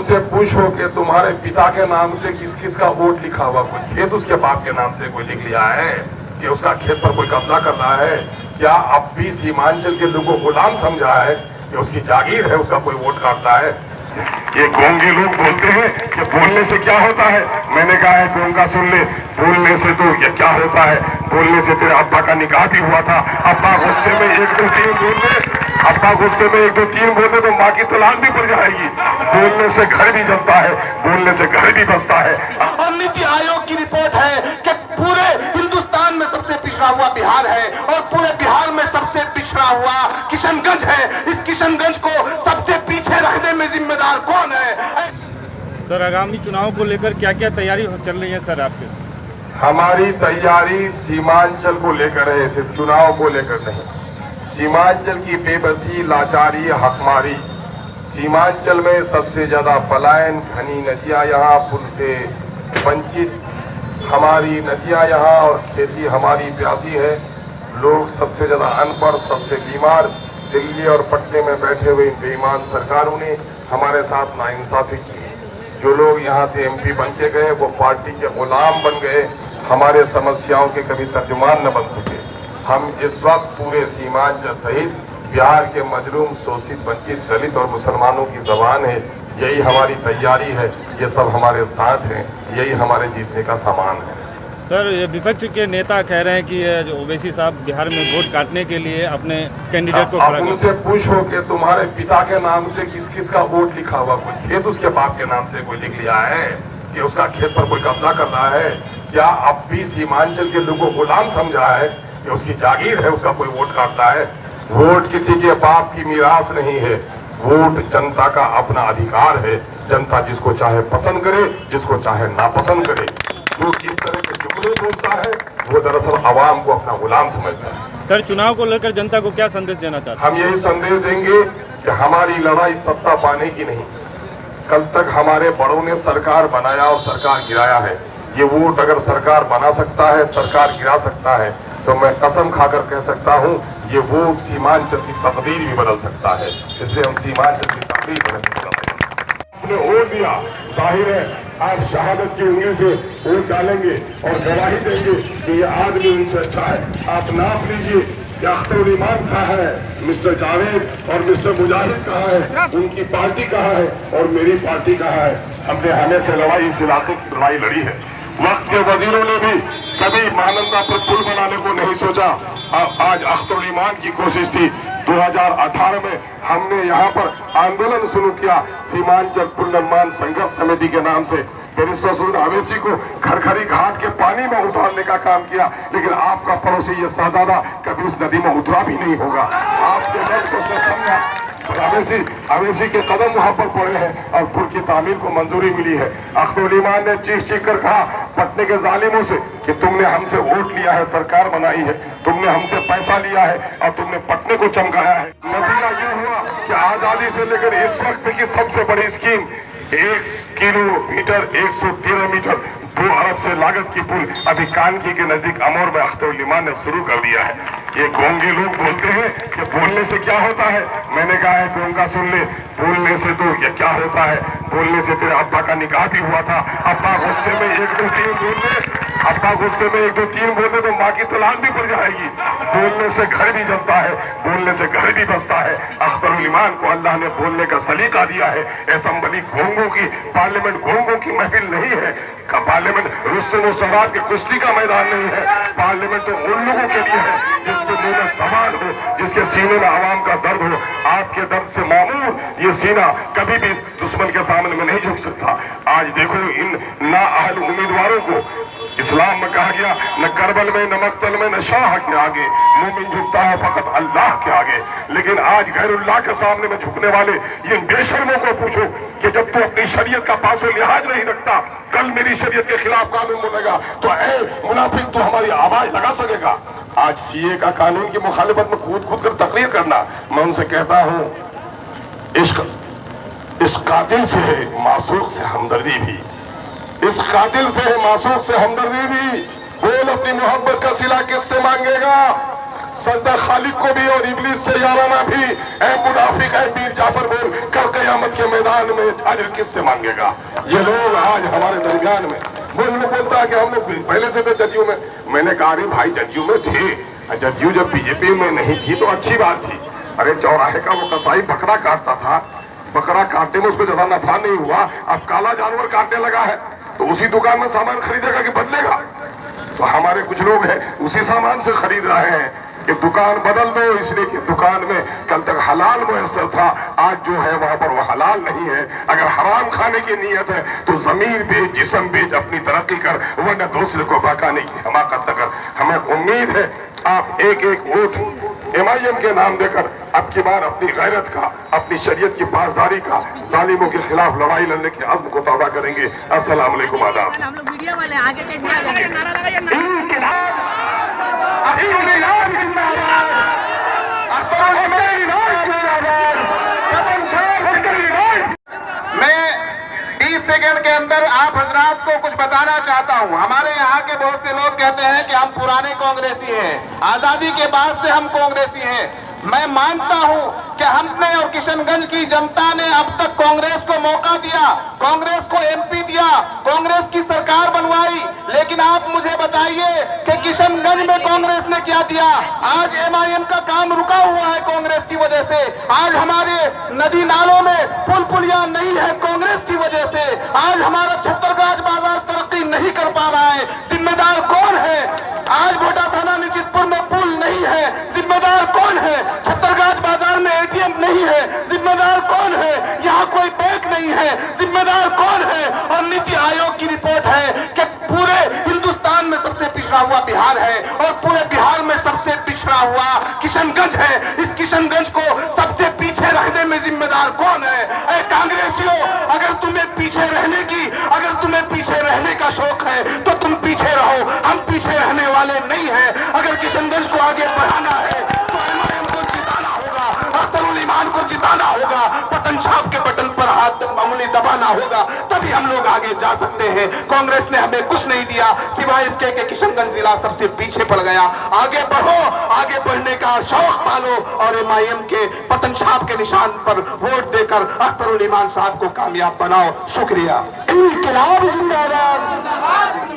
उनसे पूछो कि तुम्हारे पिता के नाम से किस किस का वोट लिखा हुआ, कोई खेत उसके बाप के नाम से कोई लिख लिया है कि उसका खेत पर कोई कब्जा कर रहा है? क्या अब भी सीमांचल के लोगों को गुलाम समझा है कि उसकी जागीर है, उसका कोई वोट काटता है? ये गोंगे लोग बोलते हैं कि बोलने से क्या होता है। मैंने कहा है गोंगा सुन ले, बोलने से तो ये क्या होता है, बोलने से तेरे अब्बा का निकाह भी हुआ था। अब्बा गुस्से में 1 2 3 बोल दे, अब्बा गुस्से में 1 2 3 बोल दे तो माँ की तलाक भी पड़ जाएगी। बोलने से घर भी जलता है, बोलने से घर भी बसता है। और नीति आयोग की रिपोर्ट है कि पूरे हिंदुस्तान में सबसे पिछड़ा हुआ बिहार है और पूरे बिहार में सबसे पिछड़ा हुआ किशनगंज है। इस किशनगंज को सबसे पीछे रखने में जिम्मेदार कौन है? सर, आगामी चुनाव को लेकर क्या क्या तैयारी चल रही है सर आपके? हमारी तैयारी सीमांचल को लेकर है, सिर्फ चुनाव को लेकर नहीं। सीमांचल की बेबसी, लाचारी, हकमारी, सीमांचल में सबसे ज्यादा पलायन, घनी नदियां यहाँ पुल से वंचित, हमारी नदियां यहाँ और खेती हमारी प्यासी है। लोग सबसे ज्यादा अनपढ़, सबसे बीमार। दिल्ली और पटने में बैठे हुए बेईमान सरकारों ने हमारे साथ नाइंसाफी की। जो लोग यहाँ से एमपी बन के गए वो पार्टी के गुलाम बन गए, हमारे समस्याओं के कभी तर्जुमान न बन सके। हम इस वक्त पूरे सीमांचल सहित बिहार के मजलूम, शोषित, वंचित, दलित और मुसलमानों की जबान है। यही हमारी तैयारी है, ये सब हमारे साथ हैं, यही हमारे जीतने का सामान है। सर, ये विपक्ष के नेता कह रहे हैं कि जो ओवैसी साहब बिहार में वोट काटने के लिए अपने कैंडिडेट को खड़ा उनसे पूछो कि तुम्हारे पिता के नाम से किस किस का वोट लिखा हुआ, कोई खेत उसके बाप के नाम से कोई लिख लिया है कि उसका खेत पर कोई कब्जा कर रहा है? क्या अब भी सीमांचल के लोगों को गुलाम समझा है कि उसकी जागीर है, उसका कोई वोट काटता है? वोट किसी के बाप की मीरास नहीं है, वोट जनता का अपना अधिकार है। जनता जिसको चाहे पसंद करे, जिसको चाहे नापसंद करे। जो इस तरह के जुमले बोलता है वो दरअसल आवाम को अपना गुलाम समझता है। सर, चुनाव को लेकर जनता को क्या संदेश देना चाहते हैं? हम यही संदेश देंगे कि हमारी लड़ाई सत्ता पाने की नहीं। कल तक हमारे बड़ों ने सरकार बनाया और सरकार गिराया है। ये वोट अगर सरकार बना सकता है, सरकार गिरा सकता है, तो मैं कसम खाकर कह सकता हूँ ये वोट सीमांचल की तकदीर भी बदल सकता है। इसलिए हम सीमांचल की तकदीर बदलने अपने वोट दिया, जाहिर है आप शहादत की उंगली से वोट डालेंगे और गवाही देंगे कि ये आदमी उनसे अच्छा है। आप नाप लीजिए कि अख्तर ईमान कहाँ है, मिस्टर जावेद और मिस्टर मुजाहिद कहाँ है, उनकी पार्टी कहाँ है और मेरी पार्टी कहाँ है। हमने हमेशा लड़ाई इस इलाके की लड़ाई लड़ी है। वक्त के वजीरों ने भी कभी महानंदा पर पुल बनाने को नहीं सोचा। आज अख्तर ईमान की कोशिश थी। 2018 में हमने यहाँ पर आंदोलन शुरू किया सीमांचल पुल निर्माण संघर्ष समिति के नाम से। बैरिस्टर सुनील अवैसी को खरखरी घाट के पानी में उतारने का काम किया, लेकिन आपका पड़ोसी ये शहजादा कभी उस नदी में उतरा भी नहीं होगा। आपके दर्द को समझा अवैसी के कदम वहां पर पड़े हैं और पुल की तामीर को मंजूरी मिली है। अख्तर ईमान ने चीख कर कहा पटने के जालिमों से कि तुमने हमसे वोट लिया है, सरकार बनाई है, तुमने हमसे पैसा लिया है और तुमने पटने को चमकाया है। नतीजा ये हुआ कि आजादी से लेकर इस वक्त की सबसे बड़ी स्कीम 1 किलोमीटर 113 मीटर 2 अरब से लागत की पुल अभी कानकी के नजदीक अमौर में अख्तर ईमान ने शुरू कर दिया है। ये गोंगे लोग बोलते हैं कि बोलने से क्या होता है। मैंने कहा है गोंगा सुन ले, बोलने से तो ये क्या होता है, बोलने से तेरे अब्बा का निकाह भी हुआ था। अब्बा गुस्से में 1 2 3 बोल दे, अब्बा गुस्से में 1 2 3 बोल दे तो माँ की तलाक भी पड़ जाएगी। बोलने से घर भी जलता है, बोलने से घर भी बसता है। अख्तर ईमान को अल्लाह ने बोलने का सलीका दिया है। असेंबली गोंगों की, पार्लियामेंट गोंगों की महफिल नहीं है। पार्लियामेंट रुस्तम और सवाद की कुश्ती का मैदान नहीं है। पार्लियामेंट तो उन लोगों के लिए है जिसके मुंह में सवाल हो, जिसके सीने में आवाम का दर्द हो। आपके दर्द से मामूल ये सीना कभी भी इस दुश्मन के सामने में नहीं झुक सकता। आज देखो इन नाअहल उम्मीदवारों को इस्लाम में कहा गया न करबल में, न मक्तल में, न शाह के आगे मोमिन झुकता है फकत अल्लाह के आगे। लेकिन आज गैरुल्लाह के सामने में झुकने वाले ये बेशर्मों को पूछो कि जब तू अपनी शरीयत का पासो लिहाज नहीं रखता, कल मेरी शरीयत के खिलाफ कानून बोलेगा तो ए मुनाफिक तू हमारी आवाज लगा सकेगा। आज सीए का कानून की मुखालिफत में कूद कर तकरीर करना, मैं उनसे कहता हूँ इस कातिल से है मासूक से हमदर्दी भी, इस कातिल से है मासूक से हमदर्दी भी। बोल अपनी मोहब्बत का सिला किससे मांगेगा? सजदा खालिक को भी और इब्लिस से याराना भी, ऐ मुनाफिक ऐ पीर जाफर बोल, कल क़यामत के मैदान में अजर किससे मांगेगा। ये लोग आज हमारे दरमियान में बोलता है कि हम लोग पहले से थे जदयू में। मैंने कहा अरे भाई जदयू में थे, जदयू जब बीजेपी में नहीं थी तो अच्छी बात थी। अरे चौराहे का वो कसाई बकरा काटता था, बकरा काटने में उसको ज्यादा नफा नहीं हुआ, अब काला जानवर काटने लगा है तो उसी दुकान में सामान खरीदेगा कि बदलेगा। तो हमारे कुछ लोग हैं उसी सामान से खरीद रहे हैं कि दुकान बदल दो, इसलिए कि दुकान में कल तक हलाल मुयस्सर था, आज जो है वहां पर वो हलाल नहीं है। अगर हराम खाने की नीयत है तो जमीर बेच, जिस्म बेच, अपनी तरक्की कर, वरना दूसरे को बहकाने की हमाकत कर। हमें उम्मीद है आप एक एक वोट MIM के नाम देकर अब की बार अपनी गैरत का, अपनी शरीयत की पासदारी का, जालिमों के खिलाफ लड़ाई लड़ने के अज़्म को ताज़ा करेंगे। अस्सलाम वालेकुम, आदाब। हम लोग मीडिया वाले आगे कैसे आ जाएंगे? मैं 30 सेकंड के अंदर आप हजरात को कुछ बताना चाहता हूं। हमारे यहाँ के बहुत से लोग कहते हैं कि हम पुराने कांग्रेसी हैं, आजादी के बाद से हम कांग्रेसी हैं। मैं मानता हूं कि हमने और किशनगंज की जनता ने अब तक कांग्रेस को मौका दिया, कांग्रेस को MP दिया, कांग्रेस की सरकार बनवाई, लेकिन आप मुझे बताइए कि किशनगंज में कांग्रेस ने क्या दिया। आज MIM का काम रुका हुआ है कांग्रेस की वजह से। आज हमारे नदी नालों में पुल पुलिया नहीं है कांग्रेस की वजह से। आज हमारा छत्तरगाछ बाजार तरक्की नहीं कर पा रहा है, जिम्मेदार कौन है? आज भोटा थाना निचितपुर में पुल नहीं है, जिम्मेदार कौन है? छत्तरगाछ बाजार में ATM नहीं है, जिम्मेदार कौन है? यहाँ कोई बैंक नहीं है, जिम्मेदार कौन है? और नीति आयोग की रिपोर्ट है कि पूरे हिंदुस्तान में सबसे पिछड़ा हुआ बिहार है और पूरे बिहार में सबसे पिछड़ा हुआ किशनगंज है। इस किशनगंज को सबसे पीछे रखने में जिम्मेदार कौन है? ऐ कांग्रेसियों, अगर तुम्हें पीछे रहने का शौक है तो तुम पीछे रहो, हम पीछे रहने वाले नहीं हैं। अगर किशनगंज को आगे बढ़ाना है तो MIM को जिताना होगा, अख्तरुल ईमान को जिताना होगा, पतन छाप के बटन पर हाथ मामूली दबाना होगा, तभी हम लोग आगे जा सकते हैं। कांग्रेस ने हमें कुछ नहीं दिया सिवाय इसके कि किशनगंज जिला सबसे पीछे पड़ गया। आगे बढ़ो, आगे बढ़ने का शौक पालो और MIM के पतन छाप के निशान पर वोट देकर अख्तरुल ईमान साहब को कामयाब बनाओ। शुक्रिया। इंकिलाब जिंदाबाद।